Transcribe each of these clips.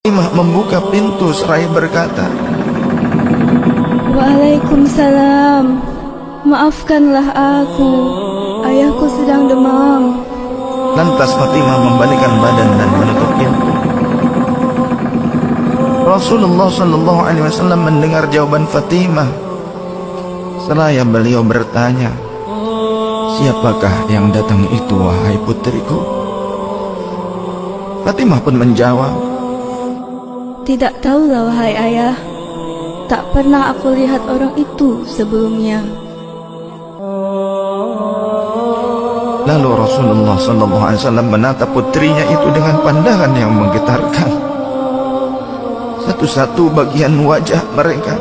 Fatimah membuka pintu seraya berkata, Waalaikumsalam. Maafkanlah aku, ayahku sedang demam. Lantas Fatimah membalikkan badan dan menutup pintu. Rasulullah SAW mendengar jawaban Fatimah. Seraya beliau bertanya, "Siapakah yang datang itu, wahai putriku?" Fatimah pun menjawab, Tidak tahulah wahai ayah. Tak pernah aku lihat orang itu sebelumnya. Lalu Rasulullah SAW menatap putrinya itu dengan pandangan yang menggetarkan. Satu-satu bagian wajah mereka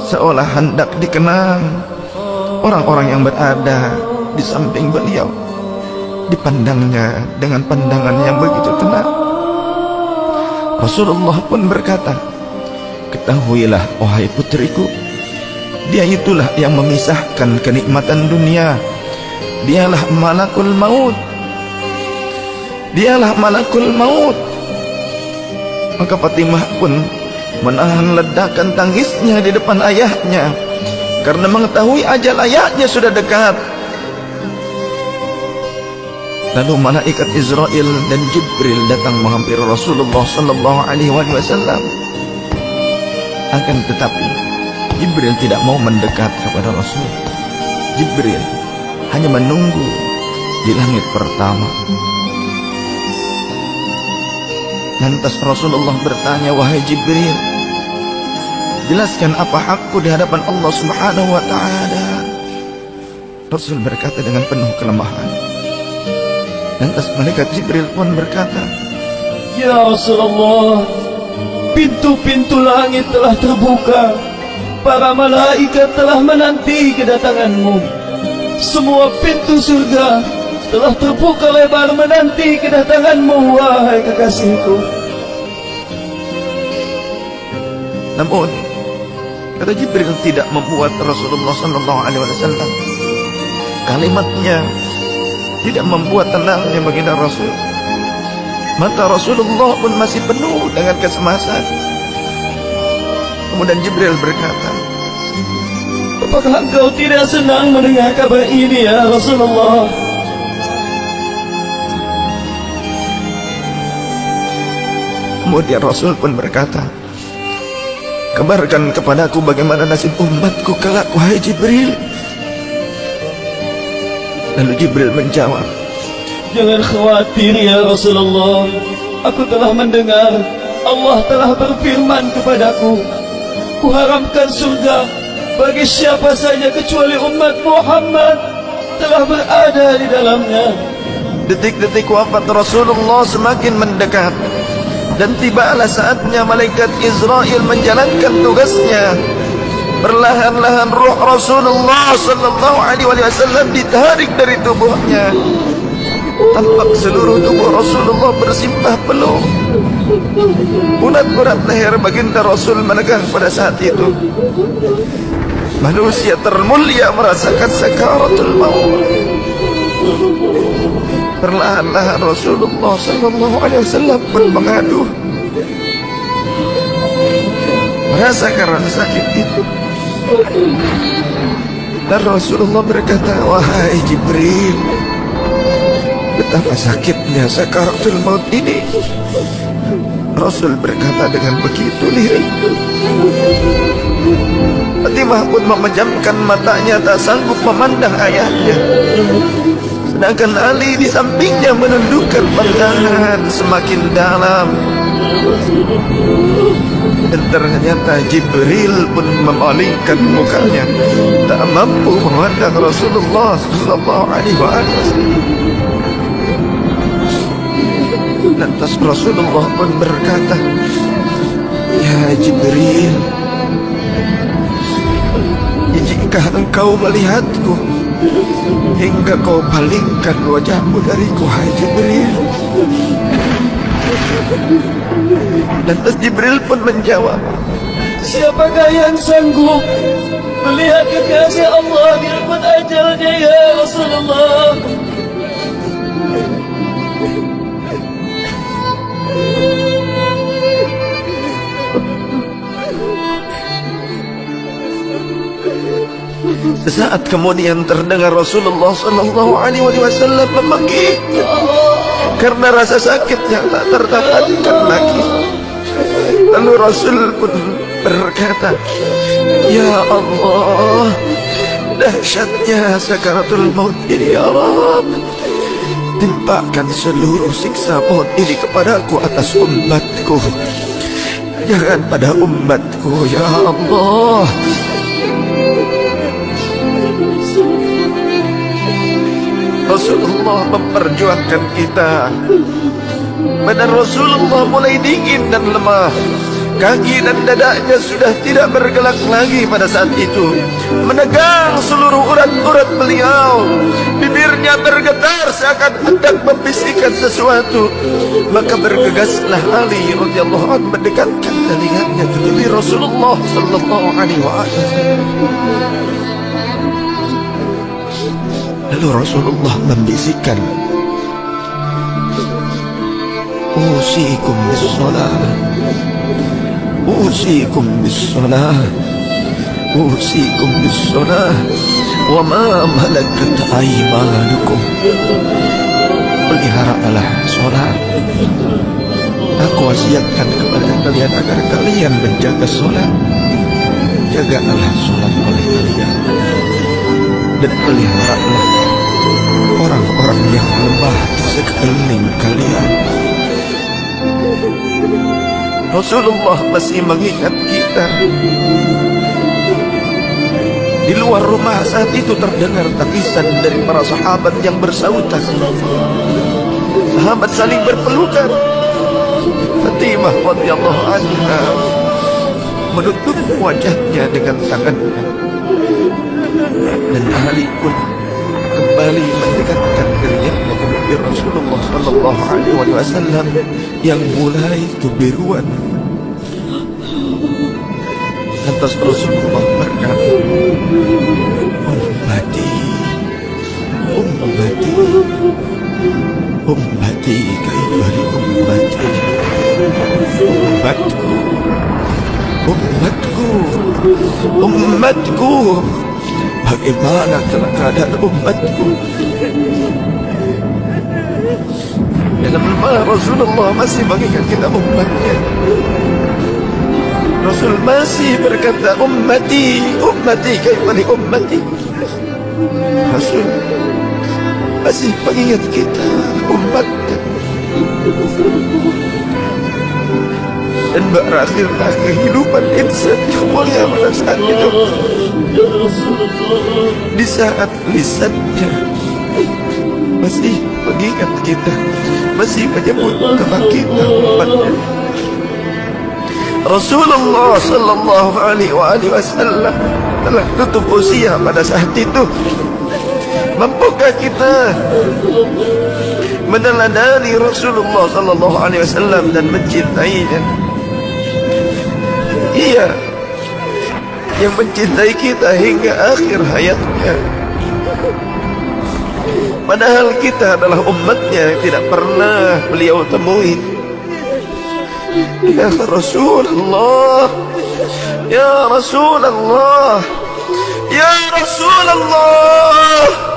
seolah hendak dikenang. Orang-orang yang berada di samping beliau dipandangnya dengan pandangan yang begitu tenang. Rasulullah pun berkata, "Ketahuilah wahai putriku, dia itulah yang memisahkan kenikmatan dunia. Dialah malakul maut. Dialah malakul maut." Maka Fatimah pun menahan ledakan tangisnya di depan ayahnya karena mengetahui ajal ayahnya sudah dekat. Lalu malaikat Israel dan Jibril datang menghampiri Rasulullah SAW. Akan tetapi Jibril tidak mau mendekat kepada Rasul. Jibril hanya menunggu di langit pertama. Lantas Rasulullah bertanya, "Wahai Jibril, jelaskan apa hakku di hadapan Allah Subhanahu wa Ta'ala?" Rasul berkata dengan penuh kelemahan. Lantas malaikat Jibril pun berkata, Ya Rasulullah, pintu-pintu langit telah terbuka. Para malaikat telah menanti kedatanganmu. Semua pintu surga telah terbuka lebar menanti kedatanganmu, wahai kekasihku. Namun kata Jibril tidak membuat Rasulullah SAW. Kalimatnya tidak membuat tenangnya baginda Rasul. Mata Rasulullah pun masih penuh dengan kecemasan. Kemudian Jibril berkata, Apakah engkau tidak senang mendengar kabar ini, ya Rasulullah? Kemudian Rasul pun berkata, "Kabarkan kepadaku bagaimana nasib umatku kelak, wahai Jibril." Lalu Jibril menjawab, Jangan khawatir ya Rasulullah. Aku telah mendengar Allah telah berfirman kepadaku, Kuharamkan surga bagi siapa saja kecuali umat Muhammad telah berada di dalamnya. Detik-detik wafat Rasulullah semakin mendekat, dan tibalah saatnya malaikat Israel menjalankan tugasnya. Perlahan-lahan ruh Rasulullah SAW ditarik dari tubuhnya. Tampak seluruh tubuh Rasulullah bersimpah peluh. Urat-urat leher baginda Rasul menegang pada saat itu. Manusia termulia merasakan sakaratul maut. Perlahan-lahan Rasulullah SAW pun mengaduh merasakan rasa sakit itu. Dan Rasulullah berkata, "Wahai Jibril, betapa sakitnya sakaratul maut ini." Rasul berkata dengan begitu lirik. Fatimah pun memejamkan matanya, tak sanggup memandang ayahnya. Sedangkan Ali di sampingnya menundukkan pandangan semakin dalam. Dan ternyata Jibril pun memalingkan mukanya, tak mampu memandang Rasulullah SAW. Lantas Rasulullah pun berkata, "Ya Jibril, jika engkau melihatku hingga kau palingkan wajahmu dariku, hai Jibril." Lantas Jibril pun menjawab, Siapakah yang sanggup melihat kekasih Allah direbut ajalnya, ya Rasulullah? Saat kemudian terdengar Rasulullah sallallahu alaihi wasallam memanggil, karena rasa sakitnya tak tertahankan lagi. Lalu Rasul pun berkata, "Ya Allah, dahsyatnya sakaratul maut ini ya Rabb. Timpakan seluruh siksa maut ini kepadaku atas umatku. Jangan pada umatku ya Allah." Rasulullah memperjuangkan kita. Badan Rasulullah mulai dingin dan lemah. Kaki dan dadanya sudah tidak bergerak lagi pada saat itu. Menegang seluruh urat-urat beliau. Bibirnya bergetar seakan hendak membisikkan sesuatu. Maka bergegaslah Ali radhiyallahu anhu mendekatkan telinganya ke bibir Rasulullah sallallahu alaihi wasallam. Lalu Rasulullah membisikkan, "Usikum bis-shalah, usikum bis-shalah, usikum bis-shalah, wa ma malakat aymanukum." Peliharalah salat. Aku wasiatkan kepada kalian agar kalian menjaga salat. Jagalah salat oleh kalian, dan peliharalah orang-orang yang lemah di sekeliling kalian. Rasulullah masih mengingat kita. Di luar rumah saat itu terdengar tangisan dari para sahabat yang bersautan. Sahabat saling berpelukan. Fatimah radhiyallahu anha menutup wajahnya dengan tangannya, dan Ali pun kembali mendekatkan dirinya ke bibir Rasulullah sallallahu alaihi wasallam yang mulai kebiruan. Lantas Rasulullah berkata, "Ummati, ummati, ummati, kaifari ummati, ummatku, ummatku, ummatku. Bagaimana keadaan umatku?" Dalam lemah Rasulullah masih mengingat kita umatnya. Rasul masih berkata, "Ummati, ummati, kaifali ummati." Rasul masih mengingat kita umatnya. Dan berakhirlah kehidupan insan yang mulia pada saat itu. Di saat lisannya masih mengingat kita, masih menyebut nama kita umatnya. Rasulullah sallallahu alaihi wasallam telah tutup usia pada saat itu. Mampukah kita meneladani Rasulullah sallallahu alaihi wasallam dan mencintainya? Ia yang mencintai kita hingga akhir hayatnya. Padahal kita adalah umatnya yang tidak pernah beliau temui. Ya Rasulullah, ya Rasulullah, ya Rasulullah.